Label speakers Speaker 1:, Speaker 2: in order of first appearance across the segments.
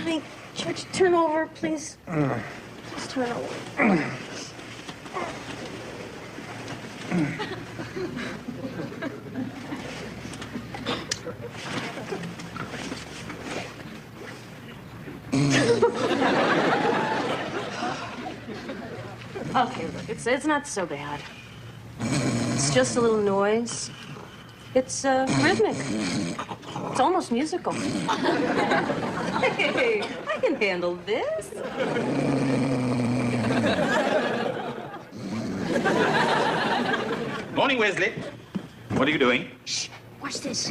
Speaker 1: Honey, George, turn over, please. Please turn over. Okay, look, it's not so bad. It's just a little noise. It's rhythmic. It's almost musical. Hey, I can handle this.
Speaker 2: Morning, Wesley. What are you doing?
Speaker 3: Shh, watch this.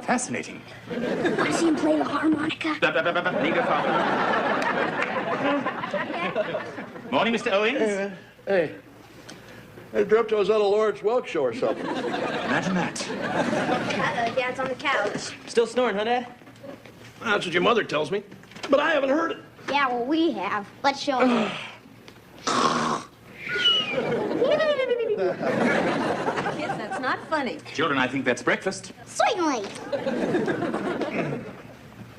Speaker 2: Fascinating.
Speaker 3: Want to see him play the harmonica?
Speaker 2: Morning, Mr. Owens.
Speaker 4: Hey. I dreamt I was on a Lawrence Welk show or something.
Speaker 2: Imagine that.
Speaker 1: Dad's on the couch.
Speaker 5: Still snoring, huh, Dad?
Speaker 4: That's what your mother tells me. But I haven't heard it.
Speaker 3: Yeah, well, we have. Let's show him.
Speaker 1: Kids, that's not funny.
Speaker 2: Children, I think that's breakfast.
Speaker 3: Certainly.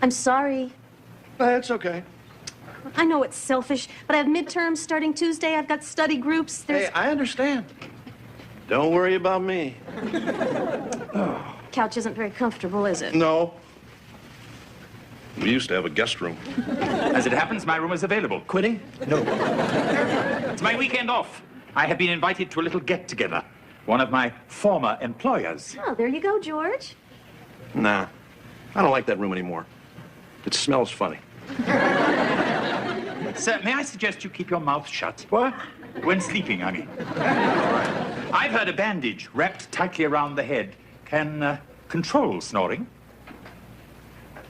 Speaker 1: I'm sorry.
Speaker 4: That's okay.
Speaker 1: I know it's selfish, but I have midterms starting Tuesday. I've got study groups.
Speaker 4: Hey, I understand. Don't worry about me.
Speaker 1: Couch isn't very comfortable, is it?
Speaker 4: No. We used to have a guest room.
Speaker 2: As it happens, my room is available.
Speaker 4: Quitting? No.
Speaker 2: It's my weekend off. I have been invited to a little get-together. One of my former employers.
Speaker 1: Oh, there you go, George.
Speaker 4: Nah. I don't like that room anymore. It smells funny.
Speaker 2: Sir, may I suggest you keep your mouth shut?
Speaker 4: What?
Speaker 2: When sleeping, I mean. I've heard a bandage wrapped tightly around the head can control snoring.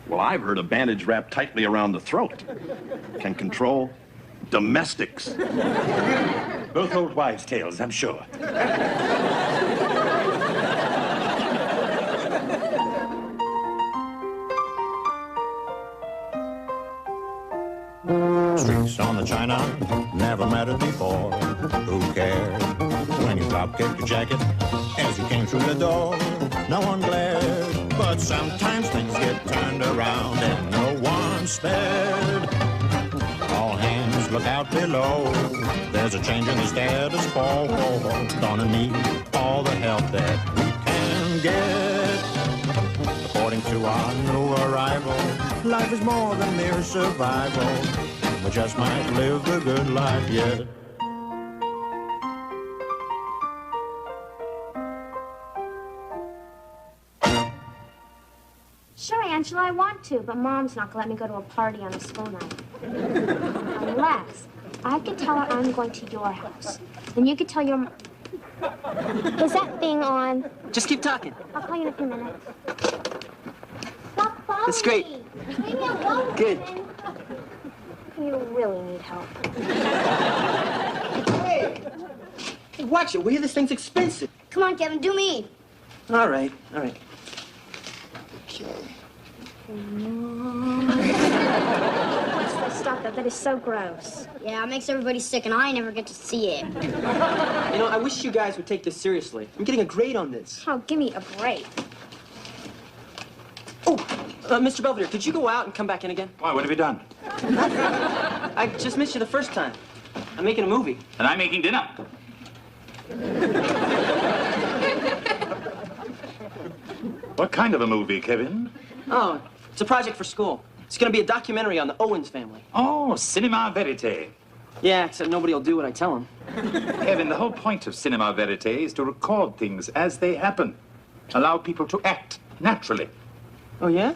Speaker 4: Well, I've heard a bandage wrapped tightly around the throat can control domestics.
Speaker 2: Both old wives' tales, I'm sure.
Speaker 6: Streaks on the china, never mattered before. Who cared when you drop-kicked your jacket as you came through the door? No one glared, but sometimes things get turned around and no one's spared. All hands look out below. There's a change in the status quo. Gonna need all the help that we can get. According to our new arrival, life is more than mere survival. We just might live the good life yet.
Speaker 3: Sure, Angela, I want to, but Mom's not going to let me go to a party on a school night. Unless I could tell her I'm going to your house. And you could tell your... Is that thing on?
Speaker 5: Just keep talking.
Speaker 3: I'll call you in a few minutes. Stop following
Speaker 5: That's great.
Speaker 3: me. Leave me alone.
Speaker 5: Good.
Speaker 3: You really need help.
Speaker 5: Hey, watch it. Will you? This thing's expensive.
Speaker 3: Come on, Kevin, do me.
Speaker 5: All right, all right.
Speaker 3: Stop that. That is so gross. Yeah, it makes everybody sick, and I never get to see it.
Speaker 5: You know, I wish you guys would take this seriously. I'm getting a grade on this.
Speaker 3: Oh, give me a break.
Speaker 5: Oh, Mr. Belvedere, could you go out and come back in again?
Speaker 2: Why, what have you done?
Speaker 5: I just missed you the first time. I'm making a movie.
Speaker 2: And I'm making dinner. What kind of a movie, Kevin?
Speaker 5: Oh, it's a project for school. It's going to be a documentary on the Owens family.
Speaker 2: Oh, cinema verite.
Speaker 5: Yeah, except nobody will do what I tell them.
Speaker 2: Kevin, the whole point of cinema verite is to record things as they happen. Allow people to act naturally.
Speaker 5: Oh, yeah?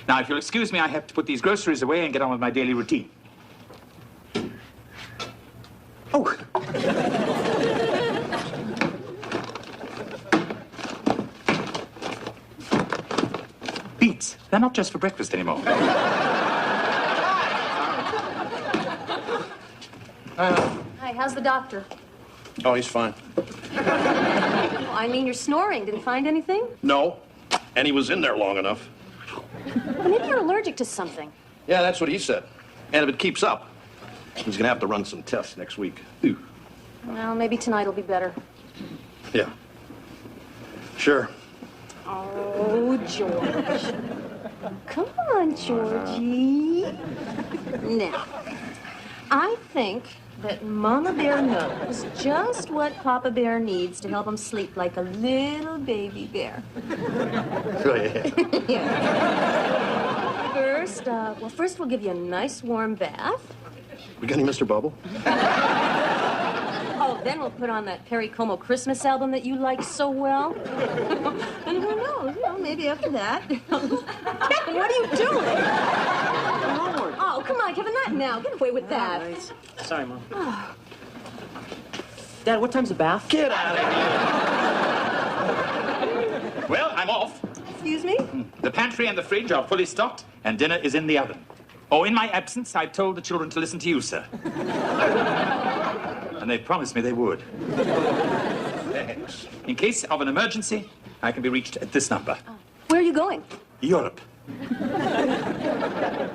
Speaker 2: Now, if you'll excuse me, I have to put these groceries away and get on with my daily routine.
Speaker 5: Oh.
Speaker 2: Beets. They're not just for breakfast anymore.
Speaker 1: Hi, how's the doctor?
Speaker 4: Oh, he's fine.
Speaker 1: Well, I mean, you're snoring. Did he find anything?
Speaker 4: No. And he was in there long enough.
Speaker 1: Well, maybe you're allergic to something.
Speaker 4: Yeah, that's what he said. And if it keeps up, he's gonna have to run some tests next week. Ooh.
Speaker 1: Well, maybe tonight will be better.
Speaker 4: Yeah. Sure.
Speaker 1: Oh, George. Come on, Georgie. Now, I think that Mama Bear knows just what Papa Bear needs to help him sleep like a little baby bear.
Speaker 4: Yeah.
Speaker 1: First we'll give you a nice warm bath.
Speaker 4: We got any Mr. Bubble?
Speaker 1: Oh, then we'll put on that Perry Como Christmas album that you like so well. And who knows, maybe after that. Kevin, what are you doing? Oh, come on, Kevin, not now. Get away with that.
Speaker 5: Right. Sorry, Mom. Dad, what time's the bath?
Speaker 4: Get out of here.
Speaker 2: Well, I'm off.
Speaker 1: Excuse me?
Speaker 2: The pantry and the fridge are fully stocked, and dinner is in the oven. Oh, in my absence, I've told the children to listen to you, sir. And they promised me they would.
Speaker 4: Thanks.
Speaker 2: In case of an emergency, I can be reached at this number.
Speaker 1: Where are you going?
Speaker 2: Europe.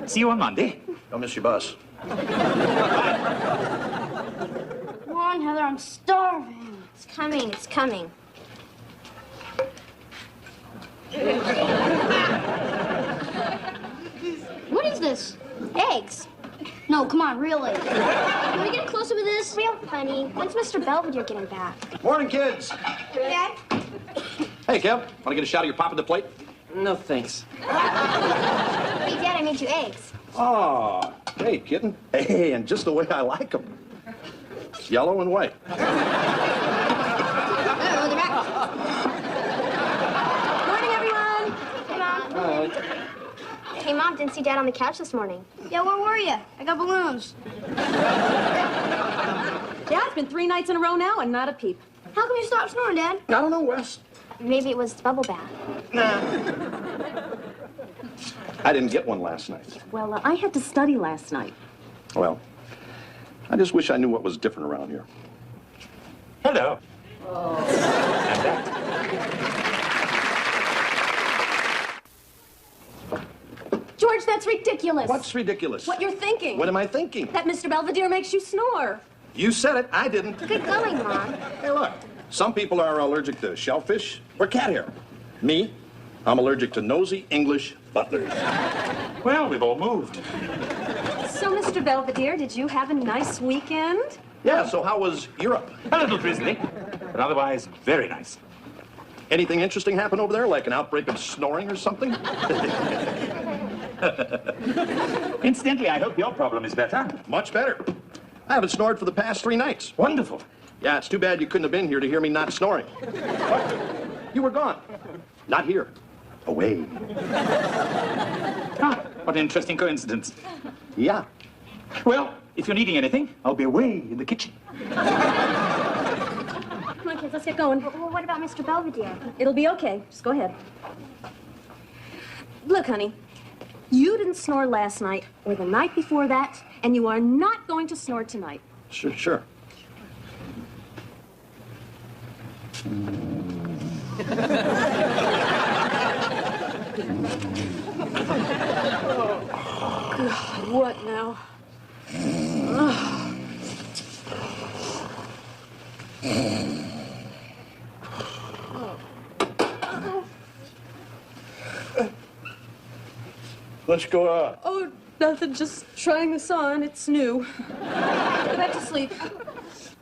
Speaker 2: See you on Monday.
Speaker 4: Don't miss your bus.
Speaker 3: Come on, Heather, I'm starving. It's coming, it's coming. What is this? Eggs. No, come on, really. Can we get closer with this? Real funny. When's Mr. Belvedere getting back?
Speaker 4: Morning, kids.
Speaker 3: Dad?
Speaker 4: Hey, Kev. Want to get a shot of your pop at the plate?
Speaker 5: No, thanks.
Speaker 3: Hey, Dad, I made you eggs.
Speaker 4: Oh, hey, kitten. Hey, and just the way I like them. It's yellow and white.
Speaker 3: Oh, they're back.
Speaker 1: Morning, everyone.
Speaker 3: Hey, Mom. Hey, Mom, didn't see Dad on the couch this morning. Yeah, where were you? I got balloons.
Speaker 1: Yeah, it's been 3 nights in a row now and not a peep.
Speaker 3: How come you stopped snoring, Dad?
Speaker 4: I don't know, Wes.
Speaker 3: Maybe it was the bubble bath.
Speaker 4: Nah. I didn't get one last night.
Speaker 1: Well, I had to study last night.
Speaker 4: Well, I just wish I knew what was different around here.
Speaker 2: Hello. And that.
Speaker 1: George, that's ridiculous.
Speaker 4: What's ridiculous?
Speaker 1: What you're thinking.
Speaker 4: What am I thinking?
Speaker 1: That Mr. Belvedere makes you snore.
Speaker 4: You said it. I didn't.
Speaker 3: Good going, Mom.
Speaker 4: Hey, look. Some people are allergic to shellfish or cat hair. Me, I'm allergic to nosy English butlers.
Speaker 2: Well, we've all moved.
Speaker 1: So, Mr. Belvedere, did you have a nice weekend?
Speaker 4: Yeah, so how was Europe?
Speaker 2: A little drizzly, but otherwise very nice.
Speaker 4: Anything interesting happen over there, like an outbreak of snoring or something?
Speaker 2: Incidentally, I hope your problem is better.
Speaker 4: Much better. I haven't snored for the past 3 nights.
Speaker 2: Wonderful.
Speaker 4: Yeah, it's too bad you couldn't have been here to hear me not snoring. What? You were gone. Not here. Away.
Speaker 2: Ah, what an interesting coincidence.
Speaker 4: Yeah.
Speaker 2: Well, if you're needing anything, I'll be away in the kitchen.
Speaker 1: Come on, kids, let's get going.
Speaker 3: Well, what about Mr. Belvedere?
Speaker 1: It'll be okay. Just go ahead. Look, honey, you didn't snore last night or the night before that, and you are not going to snore tonight.
Speaker 4: Sure.
Speaker 1: God, what now?
Speaker 4: Let's go out.
Speaker 1: Oh, nothing. Just trying this on. It's new. Go back to sleep.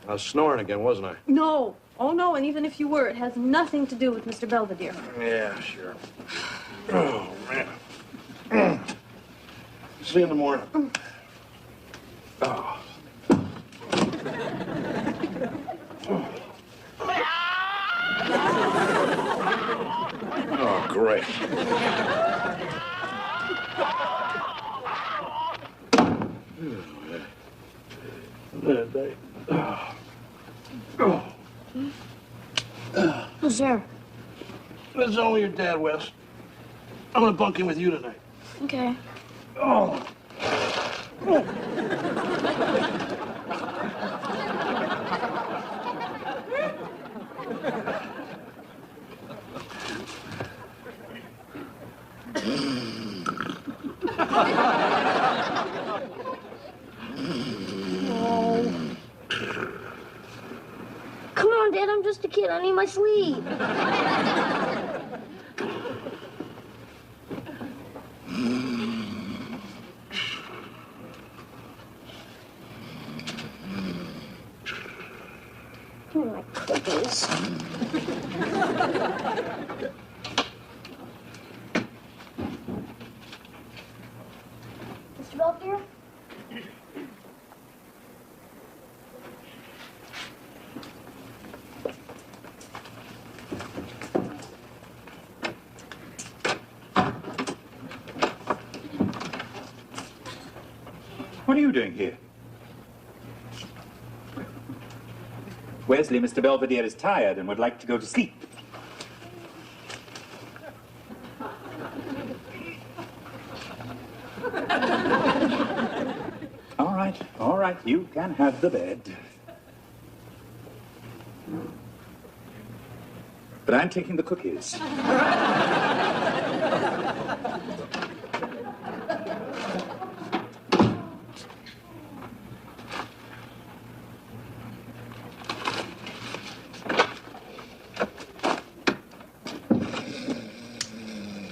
Speaker 4: I was snoring again, wasn't I?
Speaker 1: No. Oh, no, and even if you were, it has nothing to do with Mr. Belvedere.
Speaker 4: Yeah, sure. Oh, man. See you in the morning. Oh. Oh, great.
Speaker 3: Who's there?
Speaker 7: It's only your dad, Wes. I'm gonna bunk in with you tonight.
Speaker 3: Okay.
Speaker 7: Oh.
Speaker 3: Come on, Dad, I'm just a kid. I need my sleep. Oh, my cookies. Mr. Belvedere?
Speaker 2: What are you doing here? Wesley, Mr. Belvedere is tired and would like to go to sleep. All right, you can have the bed. But I'm taking the cookies.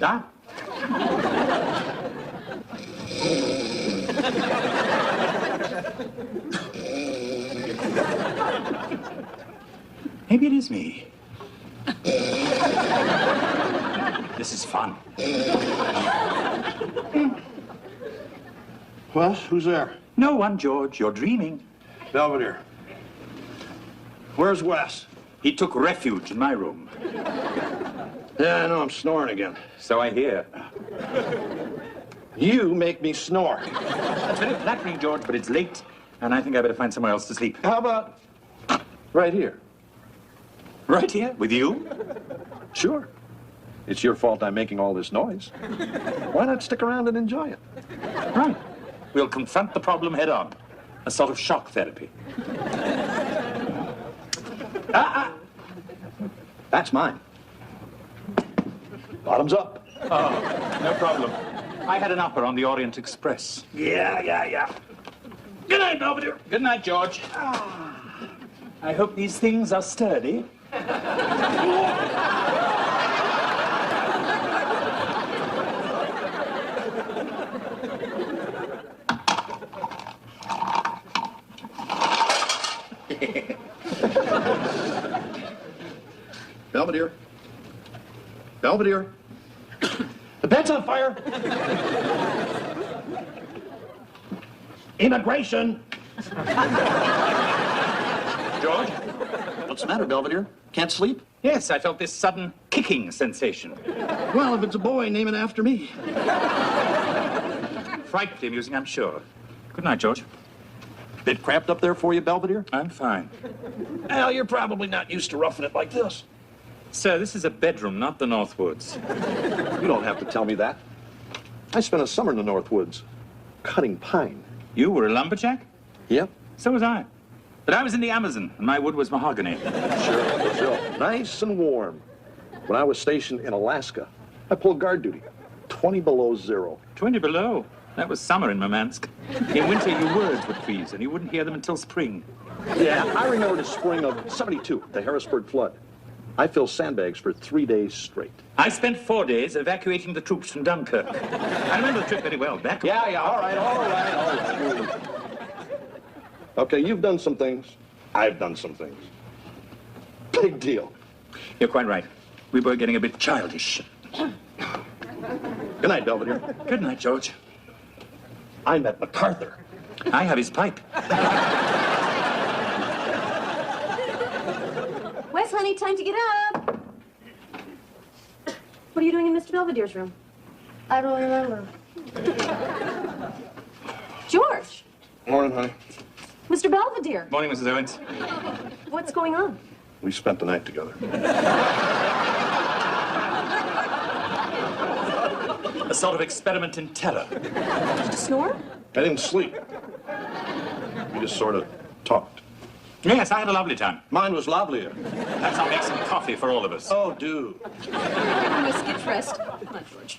Speaker 2: Ah. Maybe it is me. This is fun.
Speaker 7: Wes, who's there?
Speaker 2: No one, George. You're dreaming.
Speaker 7: Belvedere. Where's Wes?
Speaker 2: He took refuge in my room.
Speaker 7: Yeah, I know, I'm snoring again.
Speaker 2: So I hear.
Speaker 7: You make me snore.
Speaker 2: That's very flattering, George, but it's late, and I think I better find somewhere else to sleep.
Speaker 7: How about right here?
Speaker 2: Right here? With you?
Speaker 4: Sure. It's your fault I'm making all this noise. Why not stick around and enjoy it?
Speaker 2: Right. We'll confront the problem head on. A sort of shock therapy.
Speaker 4: That's mine. Bottoms up.
Speaker 2: Oh, no problem. I had an upper on the Orient Express.
Speaker 7: Yeah. Good night, Belvedere.
Speaker 2: Good night, George. I hope these things are sturdy.
Speaker 4: Belvedere. Belvedere.
Speaker 7: The bed's on fire. Immigration.
Speaker 2: George?
Speaker 4: What's the matter, Belvedere? Can't sleep?
Speaker 2: Yes, I felt this sudden kicking sensation.
Speaker 7: Well, if it's a boy, name it after me.
Speaker 2: Frightfully amusing, I'm sure. Good night, George.
Speaker 4: Bit cramped up there for you, Belvedere?
Speaker 2: I'm fine.
Speaker 7: Al, you're probably not used to roughing it like this.
Speaker 2: Sir, this is a bedroom, not the North Woods.
Speaker 4: You don't have to tell me that. I spent a summer in the North Woods, cutting pine.
Speaker 2: You were a lumberjack?
Speaker 4: Yep.
Speaker 2: So was I. But I was in the Amazon, and my wood was mahogany.
Speaker 4: Sure. Nice and warm. When I was stationed in Alaska, I pulled guard duty. 20 below zero.
Speaker 2: 20 below. That was summer in Murmansk. In winter, your words would freeze, and you wouldn't hear them until spring.
Speaker 4: Yeah, I remember the spring of '72, the Harrisburg flood. I filled sandbags for 3 days straight.
Speaker 2: I spent 4 days evacuating the troops from Dunkirk. I remember the trip very well. Back.
Speaker 4: Yeah, all right. Okay, you've done some things. I've done some things. Big deal.
Speaker 2: You're quite right. We were getting a bit childish.
Speaker 4: Good night, Belvedere.
Speaker 2: Good night, George.
Speaker 4: I met MacArthur.
Speaker 2: I have his pipe.
Speaker 1: Wes, honey, time to get up. What are you doing in Mr. Belvedere's room?
Speaker 3: I don't remember.
Speaker 1: George!
Speaker 7: Morning, honey.
Speaker 1: Mr. Belvedere!
Speaker 2: Morning, Mrs. Owens.
Speaker 1: What's going on?
Speaker 4: We spent the night together.
Speaker 2: A sort of experiment in terror.
Speaker 1: Did you snore?
Speaker 4: I didn't sleep. We just sort of talked.
Speaker 2: Yes, I had a lovely time.
Speaker 4: Mine was lovelier.
Speaker 2: Perhaps I'll make some coffee for all of us.
Speaker 4: Oh, do.
Speaker 1: Let's get dressed. Come on, George.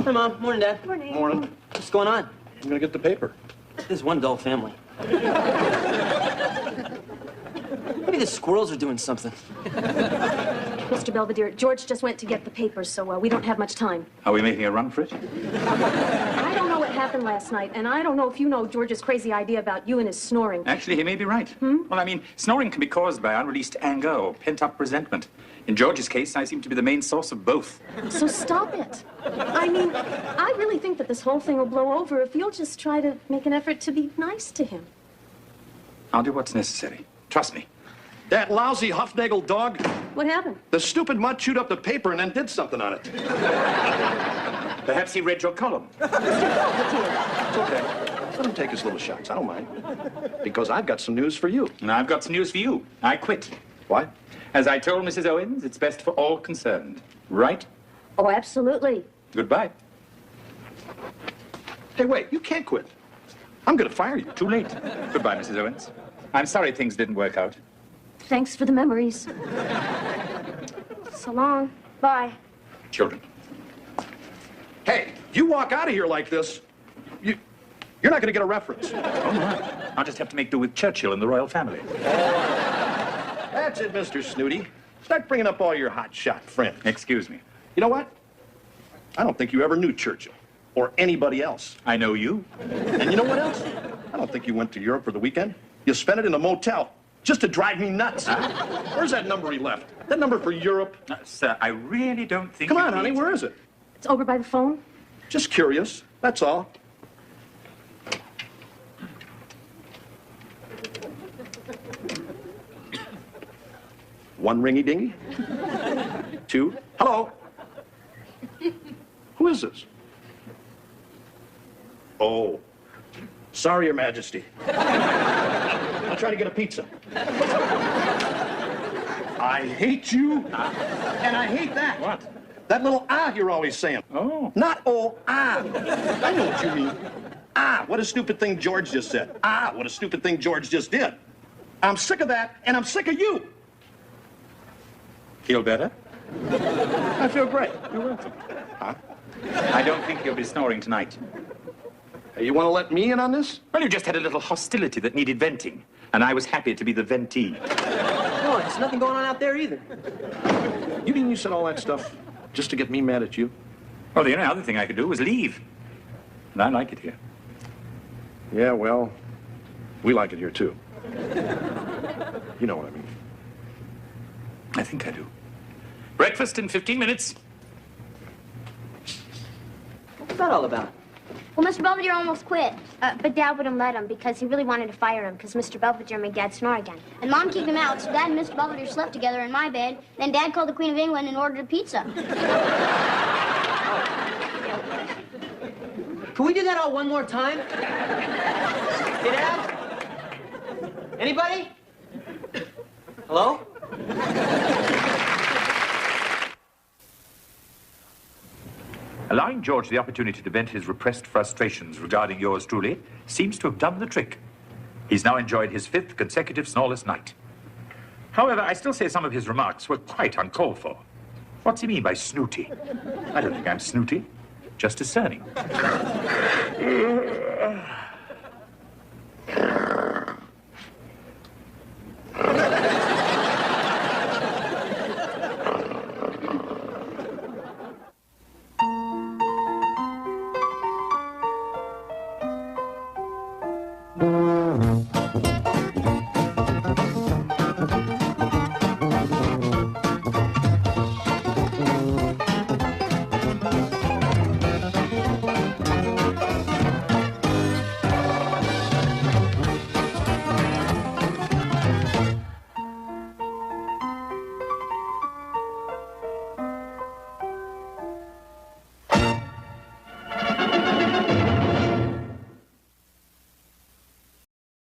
Speaker 5: Hi, Mom. Morning, Dad.
Speaker 1: Morning.
Speaker 4: Morning.
Speaker 5: What's going on?
Speaker 4: I'm gonna get the paper.
Speaker 5: This is one dull family. Maybe the squirrels are doing something.
Speaker 1: Mr. Belvedere, George just went to get the papers, so we don't have much time.
Speaker 2: Are we making a run for it?
Speaker 1: I don't know what happened last night, and I don't know if you know George's crazy idea about you and his snoring.
Speaker 2: Actually, he may be right. Well, I mean, snoring can be caused by unreleased anger or pent-up resentment. In George's case, I seem to be the main source of both.
Speaker 1: So stop it. I mean, I really think that this whole thing will blow over if you'll just try to make an effort to be nice to him.
Speaker 2: I'll do what's necessary. Trust me.
Speaker 4: That lousy Huffnagel dog,
Speaker 1: What happened?
Speaker 4: the stupid mutt chewed up the paper and then did something on it.
Speaker 2: Perhaps he read your column.
Speaker 4: It's okay. Let him take his little shots. I don't mind. Because I've got some news for you.
Speaker 2: And I've got some news for you. I quit.
Speaker 4: What?
Speaker 2: As I told Mrs. Owens, it's best for all concerned. Right?
Speaker 1: Oh, absolutely.
Speaker 2: Goodbye.
Speaker 4: Hey, wait, you can't quit. I'm going to fire you.
Speaker 2: Too late. Goodbye, Mrs. Owens. I'm sorry things didn't work out.
Speaker 1: Thanks for the memories.
Speaker 3: So long. Bye.
Speaker 2: Children.
Speaker 4: Hey, you walk out of here like this, you're not going to get a reference.
Speaker 2: Oh, my. I'll just have to make do with Churchill and the royal family.
Speaker 4: That's it, Mr. Snooty. Start bringing up all your hotshot friends.
Speaker 2: Excuse me.
Speaker 4: You know what? I don't think you ever knew Churchill or anybody else.
Speaker 2: I know you.
Speaker 4: And you know what else? I don't think you went to Europe for the weekend. You spent it in a motel just to drive me nuts. Where's that number he left? That number for Europe?
Speaker 2: Sir, I really don't think
Speaker 4: Come
Speaker 2: you
Speaker 4: on, honey,
Speaker 2: need-
Speaker 4: where is it?
Speaker 1: It's over by the phone.
Speaker 4: Just curious, that's all. One ringy-dingy. Two. Hello. Who is this? Oh. Sorry, Your Majesty. I'll try to get a pizza. I hate you, and I hate that.
Speaker 2: What?
Speaker 4: That little ah you're always saying.
Speaker 2: Oh.
Speaker 4: Not oh, ah. I know what you mean. Ah, what a stupid thing George just said. Ah, what a stupid thing George just did. I'm sick of that, and I'm sick of you.
Speaker 2: Feel better?
Speaker 4: I feel great.
Speaker 2: You're welcome.
Speaker 4: Huh?
Speaker 2: I don't think you'll be snoring tonight.
Speaker 4: Hey, you want to let me in on this?
Speaker 2: Well, you just had a little hostility that needed venting, and I was happy to be the ventee.
Speaker 5: No, there's nothing going on out there either.
Speaker 4: You mean you said all that stuff just to get me mad at you?
Speaker 2: Well, the only other thing I could do was leave. And I like it here.
Speaker 4: Yeah, well, we like it here, too. You know what I mean.
Speaker 2: I think I do. Breakfast in 15 minutes.
Speaker 5: What's that all about?
Speaker 3: Well, Mr. Belvedere almost quit, but Dad wouldn't let him because he really wanted to fire him because Mr. Belvedere made Dad snore again. And Mom kicked him out, so Dad and Mr. Belvedere slept together in my bed. Then Dad called the Queen of England and ordered a pizza.
Speaker 5: Can we do that all one more time? Hey, Dad? Anybody? Hello?
Speaker 2: Allowing George the opportunity to vent his repressed frustrations regarding yours truly seems to have done the trick. He's now enjoyed his 5th consecutive snoreless night. However, I still say some of his remarks were quite uncalled for. What's he mean by snooty? I don't think I'm snooty, just discerning.